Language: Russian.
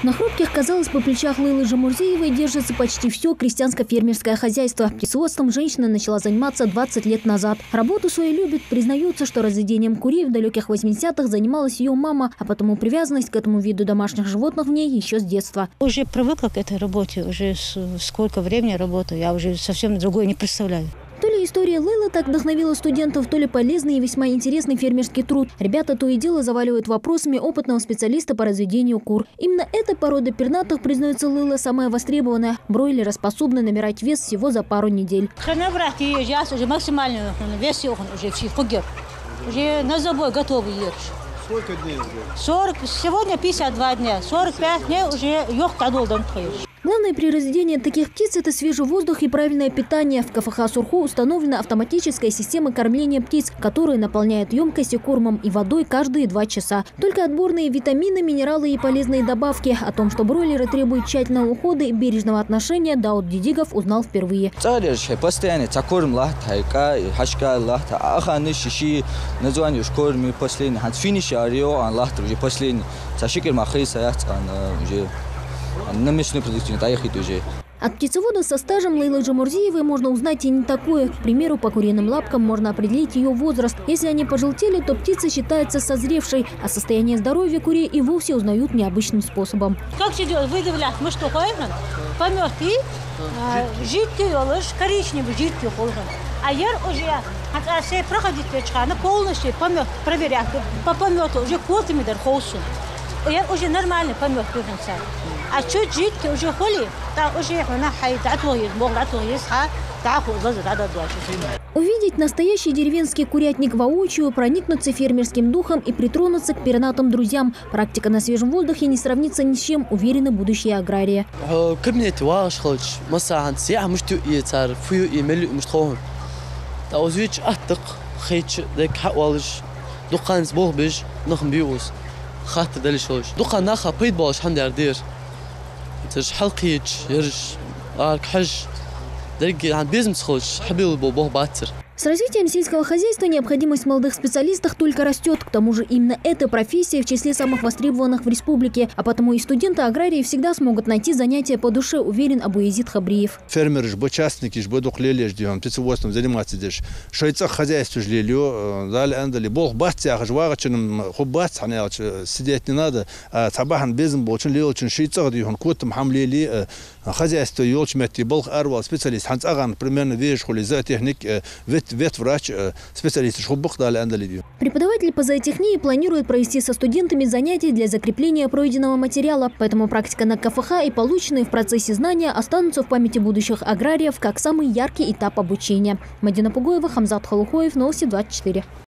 На хрупких, казалось бы, плечах Лейлы Жамурзиевой держится почти все крестьянско-фермерское хозяйство. Птицеводством женщина начала заниматься 20 лет назад. Работу свою любит, признается, что разведением курей в далеких 80-х занималась ее мама, а потому привязанность к этому виду домашних животных в ней еще с детства. Уже привыкла к этой работе, уже сколько времени работаю, я уже совсем другое не представляю. То ли история Лейлы так вдохновила студентов, то ли полезный и весьма интересный фермерский труд. Ребята то и дело заваливают вопросами опытного специалиста по разведению кур. Именно эта порода пернатых, признается Лейла, самая востребованная. Бройлеры способны набирать вес всего за пару недель. Уже максимальный вес уже в фугер. Уже на забой готовы ешь. Сколько дней уже? 40, сегодня 52 дня, 45 дней уже ёхтадолдан поешь. Главное при разведении таких птиц – это свежий воздух и правильное питание. В КФХ Сурху установлена автоматическая система кормления птиц, которая наполняет емкости кормом и водой каждые 2 часа. Только отборные витамины, минералы и полезные добавки. О том, что бройлеры требуют тщательного ухода и бережного отношения, Дауд Дидигов узнал впервые. От птицевода со стажем Лейлы Жамурзиевой можно узнать и не такое. К примеру, по куриным лапкам можно определить ее возраст. Если они пожелтели, то птица считается созревшей, а состояние здоровья курей и вовсе узнают необычным способом. Как идет? Выдавлять мы что ходим? Помет и жидкий олыш, коричневый жидкий холган. А яр уже все проходит она полностью помет проверяет. По помету уже котами дар холсу. Я уже нормальный помет пьется. А чуть жидкий уже холи, так уже она Увидеть настоящий деревенский курятник воочию, проникнуться фермерским духом и притронуться к пернатым друзьям. Практика на свежем воздухе не сравнится ни с чем, уверены будущие аграрии. С развитием сельского хозяйства необходимость в молодых специалистах только растет. К тому же именно эта профессия в числе самых востребованных в республике. А потому и студенты-аграрии всегда смогут найти занятия по душе, уверен Абуязид Хабриев. Фермеры, частники, птицеводством заниматься здесь. Шойца хозяйство жлелю, дали андали. Бог батя, жвагачным хубац, сидеть не надо. Табахан безм очень лил, очень шейца, он котом хамлели. Хозяйство елчмети, бог арвал, специалист. Ханц аган, примерно вещь, хули за техник, ветврач, специалист. Преподаватель по зоотехнии планирует провести со студентами занятия для закрепления пройденного материала. Поэтому практика на КФХ и полученные в процессе знания останутся в памяти будущих аграриев как самый яркий этап обучения. Мадина Пугоева, Хамзат Халухоев, Новости 24.